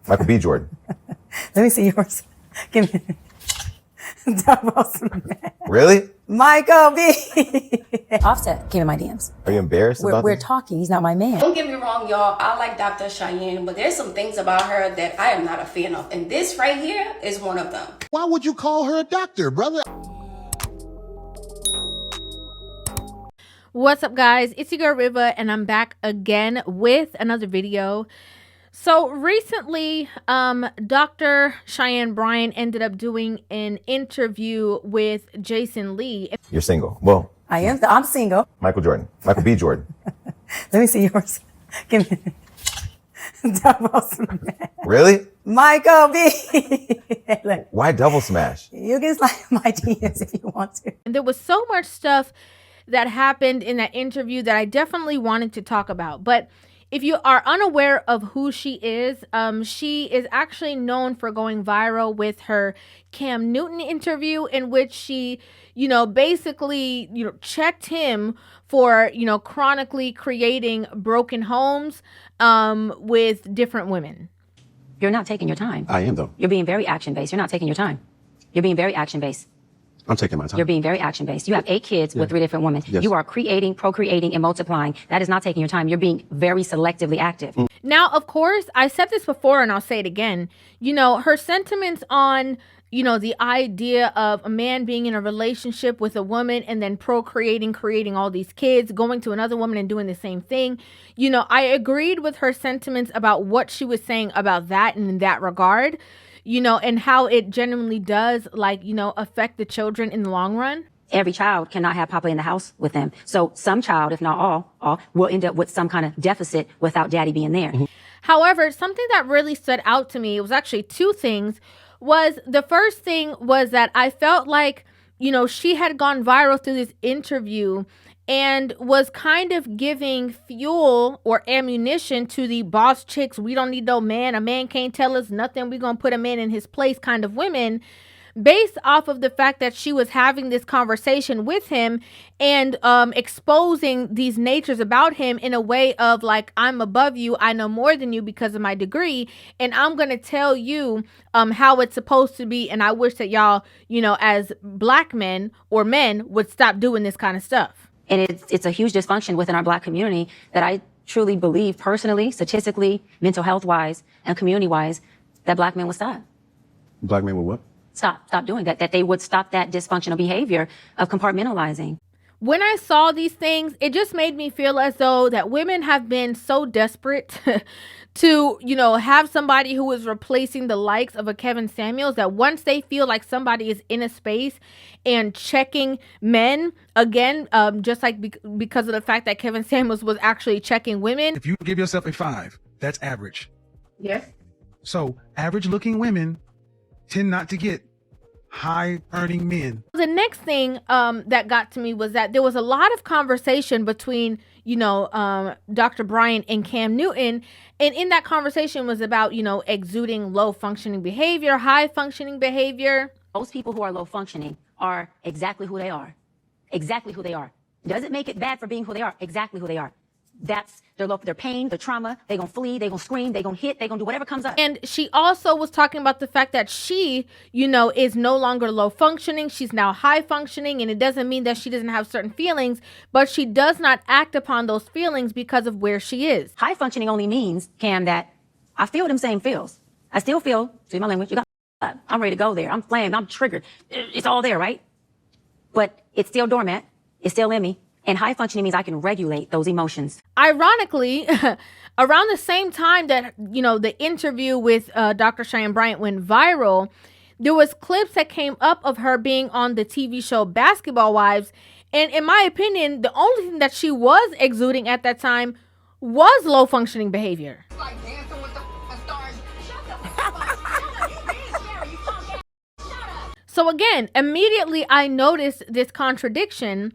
Michael B. Jordan. Let me see yours. Give me double smash. Really? Michael B. Offset came in my DMs. Are you embarrassed about We're this? talking. He's not my man. Don't get me wrong, y'all. I like Dr. Cheyenne, but there's some things about her that I am not a fan of. And this right here is one of them. Why would you call her a doctor, brother? What's up, guys? It's your girl Rivah, and I'm back again with another video. So recently, Dr. Cheyenne Bryant ended up doing an interview with Jason Lee. You're single. Well, I'm single. Michael Jordan. Michael B. Jordan. Let me see yours. Give me double smash. Really? Michael B. Look, Why double smash? you can slide my DMs if you want to. And there was so much stuff that happened in that interview that I definitely wanted to talk about. But if you are unaware of who she is actually known for going viral with her Cam Newton interview, in which she, basically, checked him for, chronically creating broken homes with different women. You're not taking your time. I am, though. You're being very action-based. You're not taking your time. You're being very action-based. I'm taking my time. You're being very action-based. You have 8 kids with 3 different women. Yes. You are creating, procreating, and multiplying. That is not taking your time. You're being very selectively active. Now, of course, I said this before and I'll say it again. Her sentiments on, the idea of a man being in a relationship with a woman and then procreating, creating all these kids, going to another woman and doing the same thing. I agreed with her sentiments about what she was saying about that and in that regard, and how it genuinely does, affect the children in the long run. Every child cannot have Papa in the house with them. So some child, if not all will end up with some kind of deficit without daddy being there. However, something that really stood out to me, it was actually 2 things, was the first thing was that I felt like, she had gone viral through this interview and was kind of giving fuel or ammunition to the boss chicks. We don't need no man. A man can't tell us nothing. We're going to put a man in his place kind of women, based off of the fact that she was having this conversation with him and exposing these natures about him in a way of like, I'm above you, I know more than you because of my degree, and I'm going to tell you how it's supposed to be, and I wish that y'all, as black men or men would stop doing this kind of stuff. And it's a huge dysfunction within our black community that I truly believe personally, statistically, mental health-wise, and community-wise, that black men would stop. Black men with what? Stop doing that they would stop that dysfunctional behavior of compartmentalizing. When I saw these things, it just made me feel as though that women have been so desperate to, have somebody who is replacing the likes of a Kevin Samuels, that once they feel like somebody is in a space and checking men, again, just like because of the fact that Kevin Samuels was actually checking women. If you give yourself a 5, that's average. Yes. So average looking women tend not to get high earning men. The next thing that got to me was that there was a lot of conversation between, Dr. Bryant and Cam Newton. And in that conversation was about, exuding low functioning behavior, high functioning behavior. Most people who are low functioning are exactly who they are. Exactly who they are. Doesn't make it bad for being who they are. Exactly who they are. That's their pain, their trauma. They're going to flee, they're going to scream, they're going to hit, they're going to do whatever comes up. And she also was talking about the fact that she, is no longer low functioning. She's now high functioning. And it doesn't mean that she doesn't have certain feelings, but she does not act upon those feelings because of where she is. High functioning only means, Cam, that I feel them same feels. I still feel, see my language, I'm ready to go there. I'm flamed, I'm triggered. It's all there, right? But it's still dormant. It's still in me. And high functioning means I can regulate those emotions. Ironically, around the same time that, the interview with Dr. Cheyenne Bryant went viral, there was clips that came up of her being on the TV show Basketball Wives. And in my opinion, the only thing that she was exuding at that time was low functioning behavior. Like dancing with the stars. Shut the fuck up. You being scary. You talking. Shut up. So again, immediately I noticed this contradiction.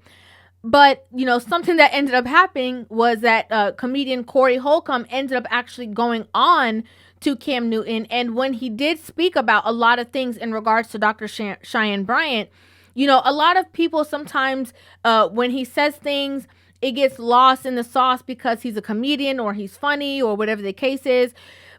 But, something that ended up happening was that comedian Corey Holcomb ended up actually going on to Cam Newton. And when he did speak about a lot of things in regards to Dr. Cheyenne Bryant, a lot of people sometimes when he says things, it gets lost in the sauce because he's a comedian or he's funny or whatever the case is.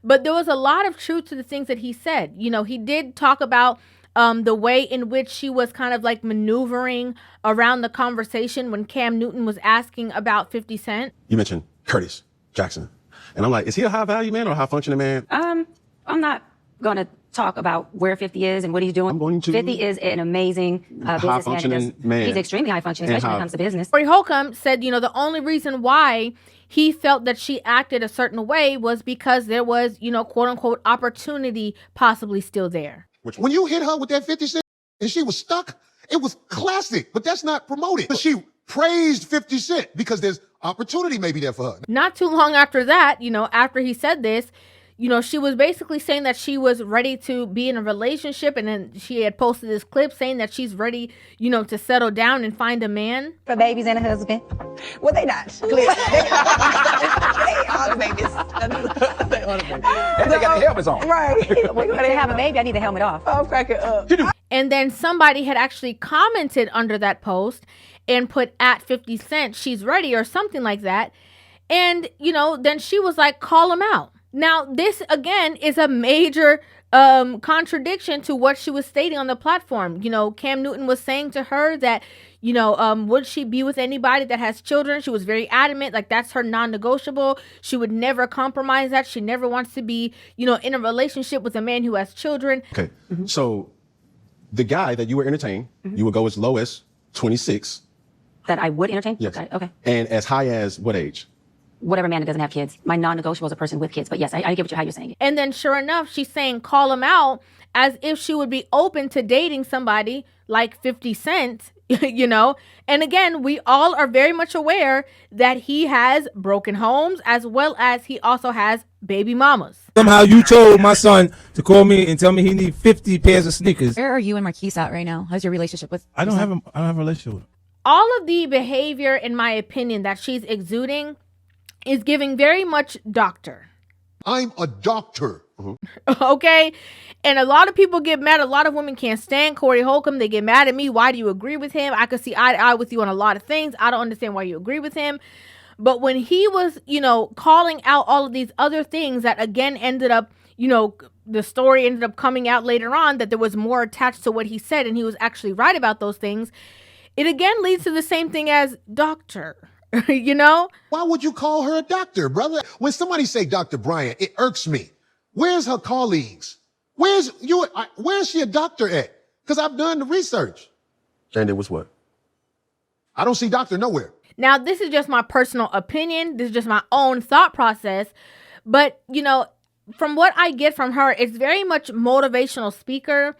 but there was a lot of truth to the things that he said. You know, he did talk about the way in which she was kind of like maneuvering around the conversation when Cam Newton was asking about 50 Cent. You mentioned Curtis Jackson. And I'm like, is he a high value man or a high functioning man? I'm not going to talk about where 50 is and what he's doing. I'm going to. 50 is an amazing businessman. functioning man. He's extremely high functioning, And especially when it comes to business. Corey Holcomb said, you know, the only reason why he felt that she acted a certain way was because there was, you know, quote unquote, opportunity possibly still there. When you hit her with that 50 Cent and she was stuck, it was classic, but that's not promoted. But she praised 50 Cent because there's opportunity maybe there for her. Not too long after that, you know, after he said this, you know, she was basically saying that she was ready to be in a relationship. And then she had posted this clip saying that she's ready, you know, to settle down and find a man. For babies and a husband. Well, they not. Clearly. They are the babies. They are the babies. And they got the helmets on. Right. When they have a baby, I need the helmet off. I'm cracking up. And then somebody had actually commented under that post and put at 50 Cent, she's ready or something like that. And, you know, then she was like, call him out. Now, this, again, is a major contradiction to what she was stating on the platform. You know, Cam Newton was saying to her that, you know, would she be with anybody that has children? She was very adamant, like that's her non-negotiable. She would never compromise that. She never wants to be, you know, in a relationship with a man who has children. Okay, so the guy that you were entertaining, you would go as low as 26. That I would entertain? Yes. Okay. And as high as what age? Whatever man that doesn't have kids. My non-negotiable is a person with kids. But yes, I get how you're saying it. And then sure enough, she's saying call him out as if she would be open to dating somebody like 50 Cent, you know. And again, we all are very much aware that he has broken homes as well as he also has baby mamas. Somehow you told my son to call me and tell me he needs 50 pairs of sneakers. Where are you and Marquise at right now? How's your relationship with? I don't have a relationship with him. All of the behavior, in my opinion, that she's exuding is giving very much doctor. I'm a doctor. Okay? And a lot of people get mad. A lot of women can't stand Corey Holcomb. They get mad at me. Why do you agree with him? I could see eye to eye with you on a lot of things. I don't understand why you agree with him. But when he was, you know, calling out all of these other things that again ended up, you know, the story ended up coming out later on that there was more attached to what he said and he was actually right about those things. It again leads to the same thing as doctor. You know? Why would you call her a doctor, brother? When somebody say Dr. Bryant, it irks me. Where's her colleagues? Where's she a doctor at? Because I've done the research. And it was what? I don't see doctor nowhere. Now, this is just my personal opinion. This is just my own thought process. But, you know, from what I get from her, it's very much motivational speaker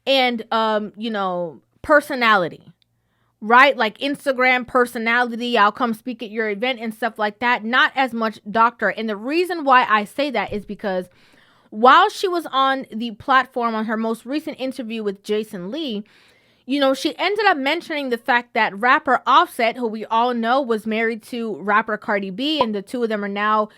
and, you know, personality. Right? Like Instagram personality, I'll come speak at your event and stuff like that. Not as much doctor. And the reason why I say that is because while she was on the platform on her most recent interview with Jason Lee, you know, she ended up mentioning the fact that rapper Offset, who we all know was married to rapper Cardi B, and the two of them are now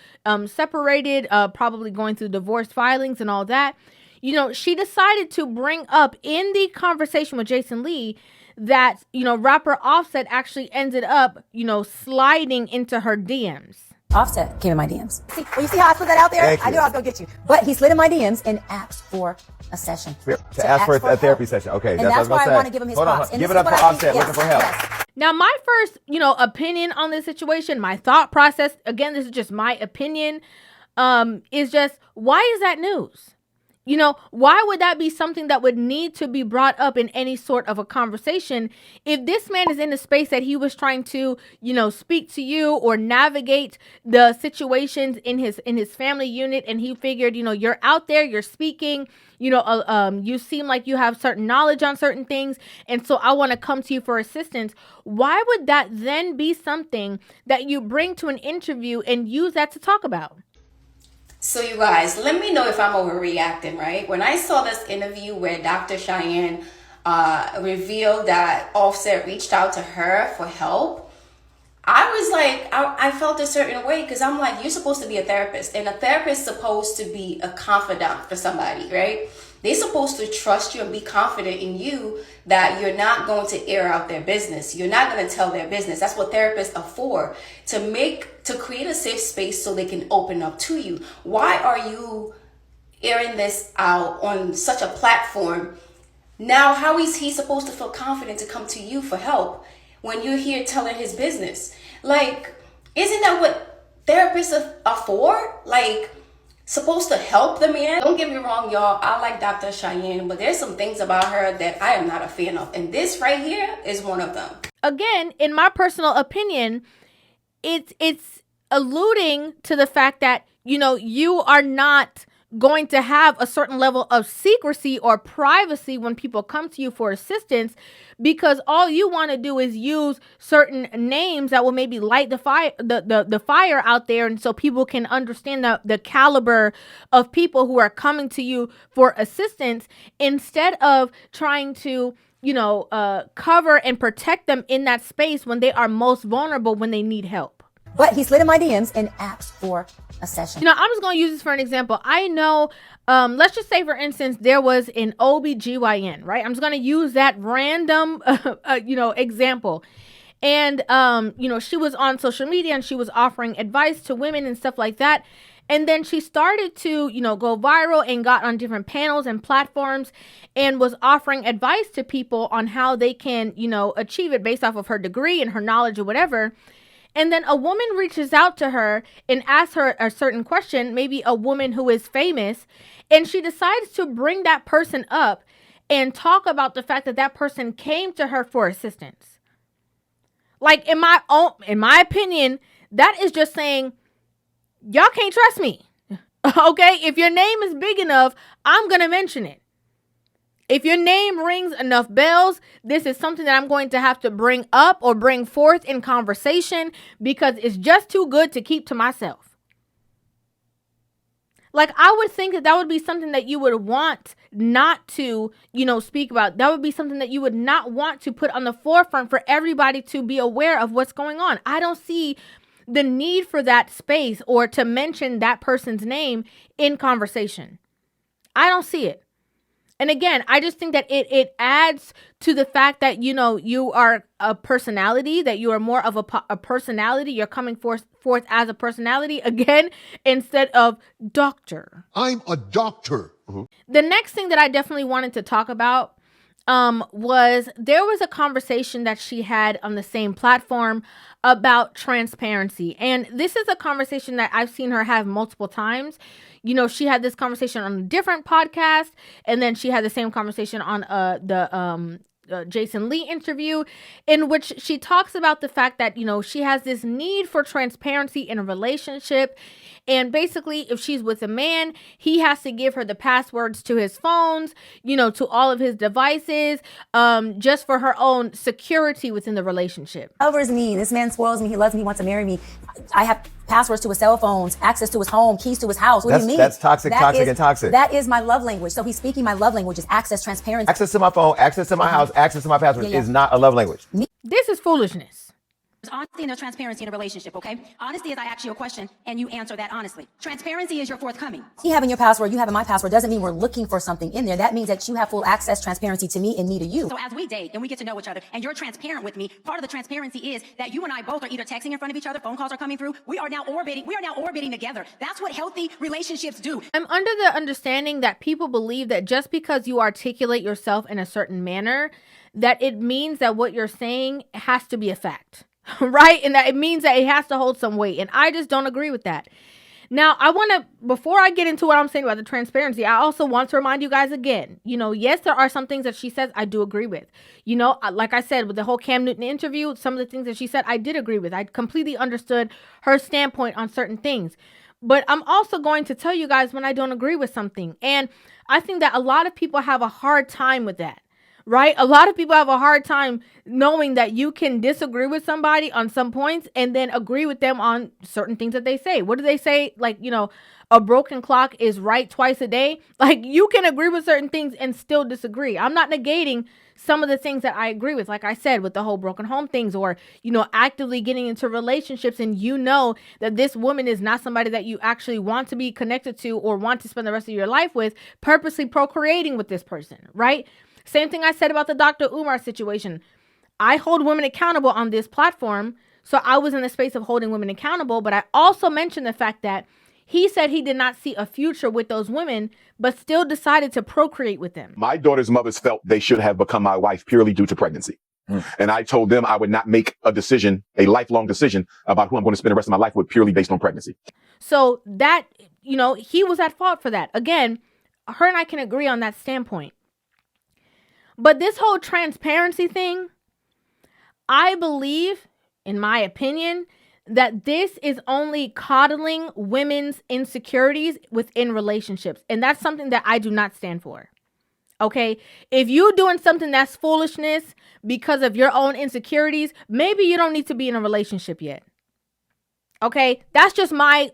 separated, probably going through divorce filings and all that. You know, she decided to bring up in the conversation with Jason Lee that, you know, rapper Offset actually ended up, you know, sliding into her DMs. Offset came in my DMs. See, well, you see how I put that out there? I knew I was going to get you. But he slid in my DMs and asked for a session. To ask for a therapy session. Okay, and that's why I want to give him his props. Give it up for Offset looking for help. Yes. Now, my first, you know, opinion on this situation, my thought process, again, this is just my opinion, is just, why is that news? You know, why would that be something that would need to be brought up in any sort of a conversation if this man is in a space that he was trying to, you know, speak to you or navigate the situations in his family unit, and he figured, you know, you're out there, you're speaking, you know, you seem like you have certain knowledge on certain things, and so I want to come to you for assistance. Why would that then be something that you bring to an interview and use that to talk about? So you guys, let me know if I'm overreacting, right? When I saw this interview where Dr. Cheyenne revealed that Offset reached out to her for help, I was like, I felt a certain way because I'm like, you're supposed to be a therapist, and a therapist is supposed to be a confidant for somebody, right? They're supposed to trust you and be confident in you that you're not going to air out their business. You're not going to tell their business. That's what therapists are for, to create a safe space so they can open up to you. Why are you airing this out on such a platform, now how is he supposed to feel confident to come to you for help when you're here telling his business? Like, isn't that what therapists are for? Like, supposed to help the man? Don't get me wrong, y'all. I like Dr. Cheyenne, but there's some things about her that I am not a fan of. And this right here is one of them. Again, in my personal opinion, it's alluding to the fact that, you know, you are not going to have a certain level of secrecy or privacy when people come to you for assistance, because all you want to do is use certain names that will maybe light the fire, the fire out there, and so people can understand the caliber of people who are coming to you for assistance, instead of trying to, you know, cover and protect them in that space when they are most vulnerable, when they need help. But he slid in my DMs and asked for a session. You know, I'm just going to use this for an example. I know, let's just say, for instance, there was an OBGYN, right? I'm just going to use that random, example. And, she was on social media and she was offering advice to women and stuff like that. And then she started to, go viral and got on different panels and platforms and was offering advice to people on how they can, achieve it based off of her degree and her knowledge or whatever. And then a woman reaches out to her and asks her a certain question, maybe a woman who is famous, and she decides to bring that person up and talk about the fact that that person came to her for assistance. Like, in my opinion, that is just saying, y'all can't trust me. Okay? If your name is big enough, I'm going to mention it. If your name rings enough bells, this is something that I'm going to have to bring up or bring forth in conversation, because it's just too good to keep to myself. Like, I would think that would be something that you would want not to, speak about. That would be something that you would not want to put on the forefront for everybody to be aware of what's going on. I don't see the need for that space or to mention that person's name in conversation. I don't see it. And again, I just think that it adds to the fact that, you are a personality, that you are more of a personality. You're coming forth as a personality again, instead of doctor. I'm a doctor. Mm-hmm. The next thing that I definitely wanted to talk about was there was a conversation that she had on the same platform about transparency. And this is a conversation that I've seen her have multiple times. She had this conversation on a different podcast, and then she had the same conversation on the Jason Lee interview, in which she talks about the fact that, she has this need for transparency in a relationship. And basically, if she's with a man, he has to give her the passwords to his phones, to all of his devices, just for her own security within the relationship. Covers me. This man spoils me. He loves me. He wants to marry me. I have passwords to his cell phones, access to his home, keys to his house. What do you mean? That's toxic. That is my love language. So he's speaking my love language is access, transparency. Access to my phone, access to my house, access to my passwords is not a love language. This is foolishness. There's honesty and there's transparency in a relationship, okay? Honesty is I ask you a question and you answer that honestly. Transparency is you're forthcoming. Me having your password, you having my password, doesn't mean we're looking for something in there. That means that you have full access, transparency to me and me to you. So as we date and we get to know each other and you're transparent with me, part of the transparency is that you and I both are either texting in front of each other, phone calls are coming through. We are now orbiting together. That's what healthy relationships do. I'm under the understanding that people believe that just because you articulate yourself in a certain manner, that it means that what you're saying has to be a fact. Right? And that it means that it has to hold some weight. And I just don't agree with that. Now, I want to, before I get into what I'm saying about the transparency, I also want to remind you guys again, yes, there are some things that she says I do agree with. Like I said, with the whole Cam Newton interview, some of the things that she said I did agree with. I completely understood her standpoint on certain things. But I'm also going to tell you guys when I don't agree with something. And I think that a lot of people have a hard time with that. Right? A lot of people have a hard time knowing that you can disagree with somebody on some points and then agree with them on certain things that they say. What do they say? Like, a broken clock is right twice a day. Like, you can agree with certain things and still disagree. I'm not negating some of the things that I agree with, like I said, with the whole broken home things, or, actively getting into relationships and that this woman is not somebody that you actually want to be connected to or want to spend the rest of your life with, purposely procreating with this person, right? Same thing I said about the Dr. Umar situation. I hold women accountable on this platform, so I was in the space of holding women accountable, but I also mentioned the fact that He said he did not see a future with those women, but still decided to procreate with them. My daughter's mothers felt they should have become my wife purely due to pregnancy. And I told them I would not make a decision, a lifelong decision about who I'm going to spend the rest of my life with purely based on pregnancy. So that, he was at fault for that. Again, her and I can agree on that standpoint. But this whole transparency thing, I believe, in my opinion, that this is only coddling women's insecurities within relationships. And that's something that I do not stand for. Okay? If you're doing something that's foolishness because of your own insecurities, maybe you don't need to be in a relationship yet. Okay? That's just my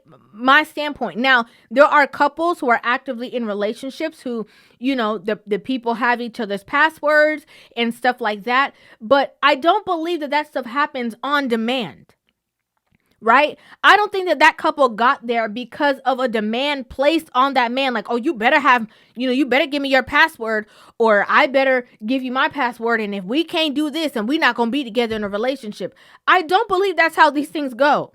standpoint. Now, there are couples who are actively in relationships who, the people have each other's passwords and stuff like that. But I don't believe that stuff happens on demand. Right? I don't think that couple got there because of a demand placed on that man. Like, oh, you better have, you better give me your password, or I better give you my password. And if we can't do this, and we're not going to be together in a relationship. I don't believe that's how these things go.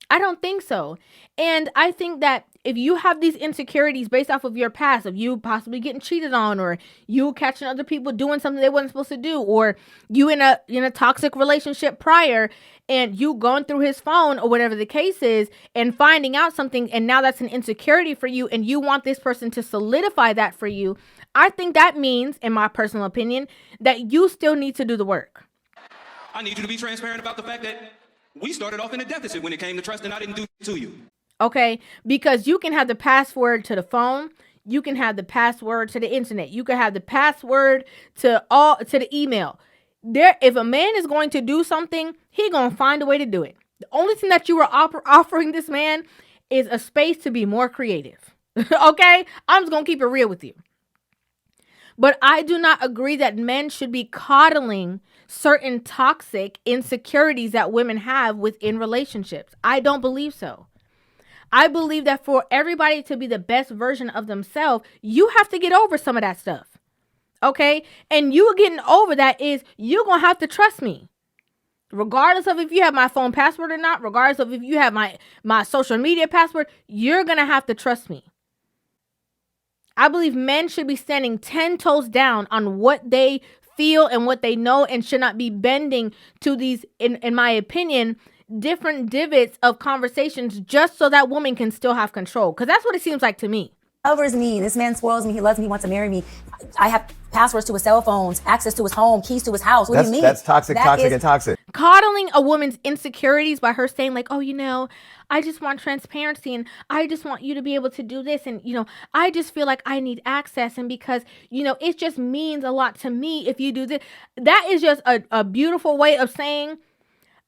I don't think so. And I think that if you have these insecurities based off of your past, of you possibly getting cheated on, or you catching other people doing something they weren't supposed to do, or you in a toxic relationship prior, and you going through his phone or whatever the case is and finding out something, and now that's an insecurity for you, and you want this person to solidify that for you, I think that means, in my personal opinion, that you still need to do the work. I need you to be transparent about the fact that we started off in a deficit when it came to trust, and I didn't do it to you. Okay, because you can have the password to the phone, you can have the password to the internet, you can have the password to the email. If a man is going to do something, he gonna find a way to do it. The only thing that you were offering this man is a space to be more creative. Okay, I'm just gonna keep it real with you. But I do not agree that men should be coddling certain toxic insecurities that women have within relationships. I don't believe so. I believe that for everybody to be the best version of themselves, you have to get over some of that stuff. Okay? And you getting over that is you're going to have to trust me. Regardless of if you have my phone password or not, regardless of if you have my social media password, you're going to have to trust me. I believe men should be standing 10 toes down on what they feel and what they know, and should not be bending to these, in my opinion, different divots of conversations just so that woman can still have control. Because that's what it seems like to me. Covers me. This man spoils me. He loves me. He wants to marry me. I have passwords to his cell phones, access to his home, keys to his house. What do you mean? That's toxic, and toxic. Coddling a woman's insecurities by her saying like, oh, I just want transparency, and I just want you to be able to do this. And, I just feel like I need access. And because, it just means a lot to me if you do this. That is just a beautiful way of saying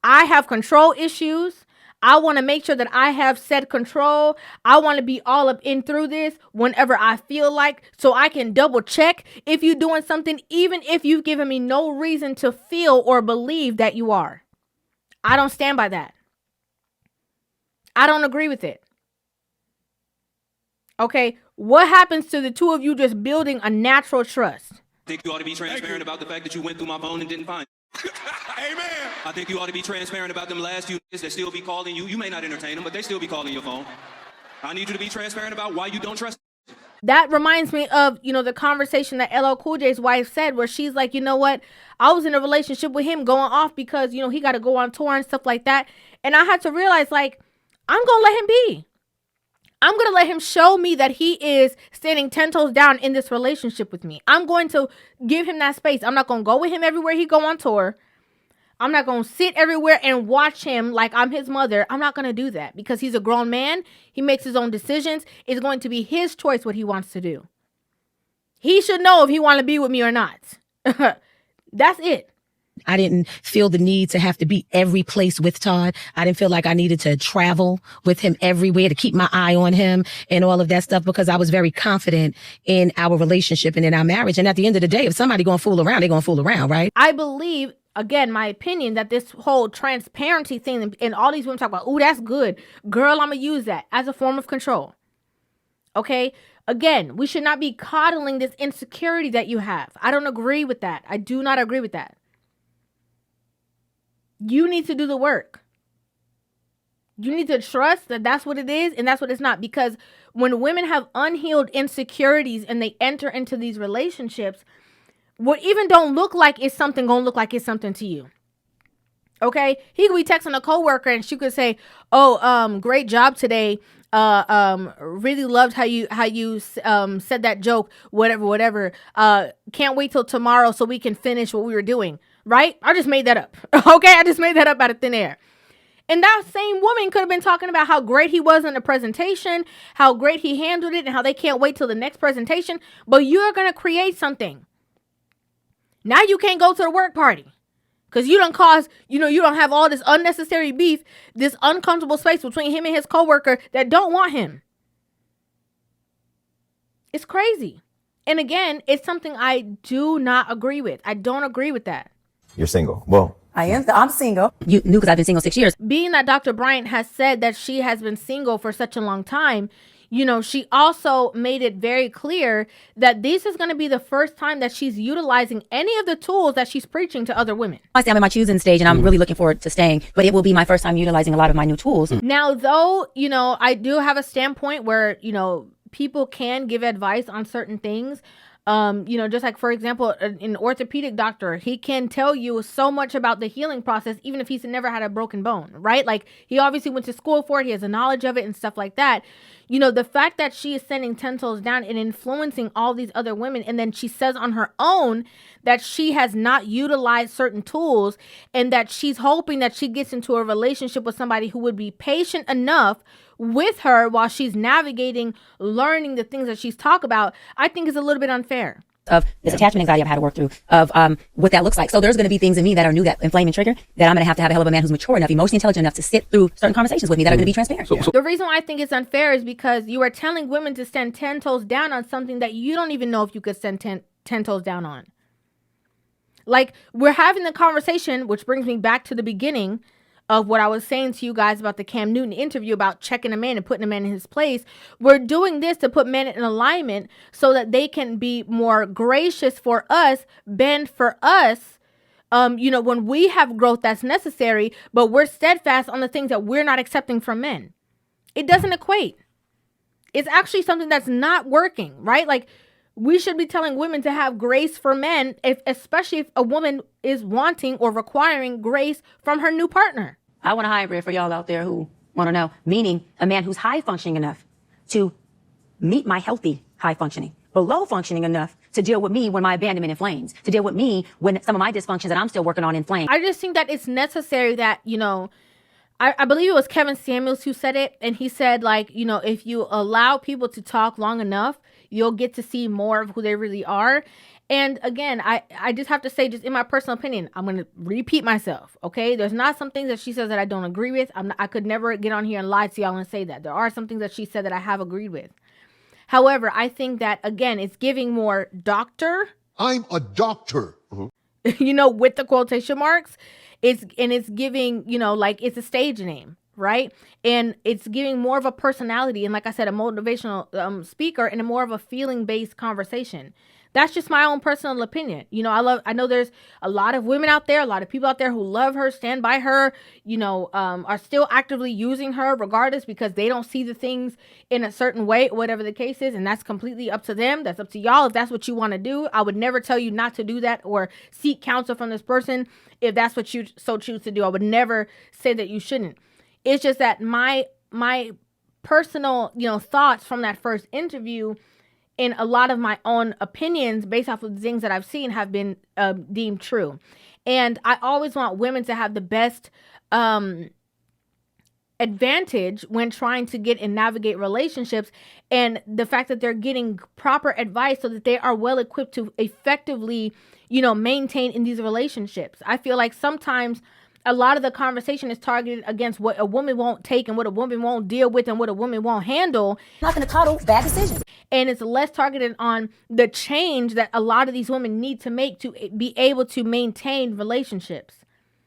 I have control issues. I want to make sure that I have said control. I want to be all up in through this whenever I feel like, so I can double check if you're doing something, even if you've given me no reason to feel or believe that you are. I don't stand by that. I don't agree with it. Okay, what happens to the two of you just building a natural trust? I think you ought to be transparent about the fact that you went through my phone and didn't find it. Amen. I think you ought to be transparent about them last few days that still be calling you. You may not entertain them, but they still be calling your phone. I need you to be transparent about why you don't trust them. That reminds me of, the conversation that LL Cool J's wife said, where she's like, you know what? I was in a relationship with him going off because, he got to go on tour and stuff like that. And I had to realize, like, I'm going to let him be. I'm going to let him show me that he is standing 10 toes down in this relationship with me. I'm going to give him that space. I'm not going to go with him everywhere he go on tour. I'm not going to sit everywhere and watch him like I'm his mother. I'm not going to do that because he's a grown man. He makes his own decisions. It's going to be his choice what he wants to do. He should know if he wants to be with me or not. That's it. I didn't feel the need to have to be every place with Todd. I didn't feel like I needed to travel with him everywhere to keep my eye on him and all of that stuff, because I was very confident in our relationship and in our marriage. And at the end of the day, if somebody gonna fool around, they're gonna fool around, right? I believe, again, my opinion, that this whole transparency thing and all these women talk about, oh, that's good. Girl, I'm gonna use that as a form of control. Okay? Again, we should not be coddling this insecurity that you have. I don't agree with that. I do not agree with that. You need to do the work. you need to trust that that's what it is and that's what it's not. Because when women have unhealed insecurities and they enter into these relationships, what even don't look like is something gonna look like it's something to you. Okay, he could be texting a coworker and she could say, "Oh, great job today. Really loved how you said that joke. Whatever. Can't wait till tomorrow so we can finish what we were doing." Right? I just made that up. Okay, I just made that up out of thin air. And that same woman could have been talking about how great he was in the presentation, how great he handled it, and how they can't wait till the next presentation. But you're gonna create something. Now you can't go to the work party. Because you don't cause, you don't have all this unnecessary beef, this uncomfortable space between him and his coworker that don't want him. It's crazy. And again, it's something I do not agree with. I don't agree with that. You're single. Well, I'm single. You knew because I've been single 6 years. Being that Dr. Bryant has said that she has been single for such a long time, she also made it very clear that this is going to be the first time that she's utilizing any of the tools that she's preaching to other women. I say I'm in my choosing stage and I'm really looking forward to staying, but it will be my first time utilizing a lot of my new tools. Now, though, I do have a standpoint where, people can give advice on certain things. Just like, for example, an orthopedic doctor, he can tell you so much about the healing process, even if he's never had a broken bone, right? Like, he obviously went to school for it. He has a knowledge of it and stuff like that. The fact that she is sending 10 toes down and influencing all these other women, and then she says on her own that she has not utilized certain tools and that she's hoping that she gets into a relationship with somebody who would be patient enough with her while she's navigating, learning the things that she's talking about, I think is a little bit unfair. Of this attachment anxiety I've had to work through, of what that looks like. So there's going to be things in me that are new, that inflame and trigger, that I'm going to have a hell of a man who's mature enough, emotionally intelligent enough to sit through certain conversations with me that are going to be transparent. The reason why I think it's unfair is because you are telling women to stand 10 toes down on something that you don't even know if you could stand 10 toes down on. Like, we're having the conversation, which brings me back to the beginning of what I was saying to you guys about the Cam Newton interview about checking a man and putting a man in his place. We're doing this to put men in alignment so that they can be more gracious for us, bend for us, when we have growth that's necessary, but we're steadfast on the things that we're not accepting from men. It doesn't equate. It's actually something that's not working, right? Like, we should be telling women to have grace for men, especially if a woman is wanting or requiring grace from her new partner. I want a hybrid for y'all out there who want to know, meaning a man who's high functioning enough to meet my healthy high functioning, but low functioning enough to deal with me when my abandonment inflames, to deal with me when some of my dysfunctions that I'm still working on inflame. I just think that it's necessary that, I believe it was Kevin Samuels who said it. And he said, if you allow people to talk long enough, you'll get to see more of who they really are. And again, I just have to say, just in my personal opinion, I'm going to repeat myself. Okay. There's not some things that she says that I don't agree with. I could never get on here and lie to y'all and say that. There are some things that she said that I have agreed with. However, I think that, again, it's giving more doctor. I'm a doctor. With the quotation marks. It's giving, it's a stage name, right? And it's giving more of a personality. And like I said, a motivational speaker and a more of a feeling-based conversation. That's just my own personal opinion. I know there's a lot of women out there, a lot of people out there who love her, stand by her, are still actively using her regardless because they don't see the things in a certain way, whatever the case is. And that's completely up to them. That's up to y'all. If that's what you want to do, I would never tell you not to do that or seek counsel from this person. If that's what you so choose to do, I would never say that you shouldn't. It's just that my personal, thoughts from that first interview and a lot of my own opinions based off of the things that I've seen have been deemed true. And I always want women to have the best advantage when trying to get and navigate relationships, and the fact that they're getting proper advice so that they are well equipped to effectively, maintain in these relationships. I feel like sometimes a lot of the conversation is targeted against what a woman won't take and what a woman won't deal with and what a woman won't handle. Not going to coddle bad decisions. And it's less targeted on the change that a lot of these women need to make to be able to maintain relationships.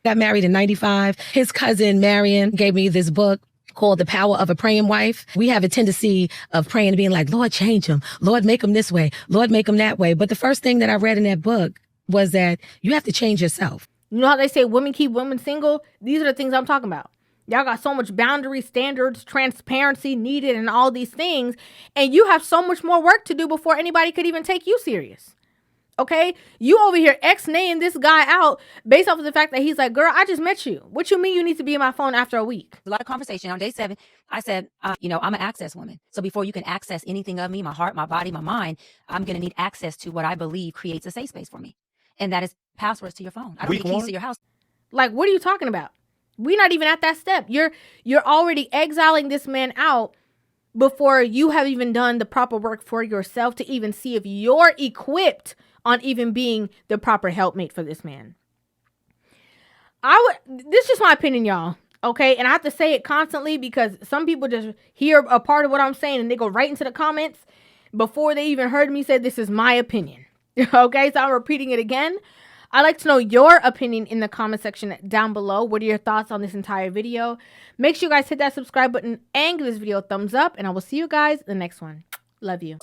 Got married in 95. His cousin, Marion, gave me this book called The Power of a Praying Wife. We have a tendency of praying and being like, Lord, change him. Lord, make him this way. Lord, make him that way. But the first thing that I read in that book was that you have to change yourself. You know how they say women keep women single? These are the things I'm talking about. Y'all got so much boundary, standards, transparency needed, and all these things. And you have so much more work to do before anybody could even take you serious. Okay? You over here ex-naying this guy out based off of the fact that he's like, girl, I just met you. What you mean you need to be in my phone after a week? A lot of conversation on day 7. I said, I'm an access woman. So before you can access anything of me, my heart, my body, my mind, I'm going to need access to what I believe creates a safe space for me. And that is passwords to your phone. I don't need keys to your house. Like, what are you talking about? We're not even at that step. You're already exiling this man out before you have even done the proper work for yourself to even see if you're equipped on even being the proper helpmate for this man. This is just my opinion, y'all. Okay. And I have to say it constantly because some people just hear a part of what I'm saying and they go right into the comments before they even heard me say, this is my opinion. Okay. So I'm repeating it again. I'd like to know your opinion in the comment section down below. What are your thoughts on this entire video? Make sure you guys hit that subscribe button and give this video a thumbs up. And I will see you guys in the next one. Love you.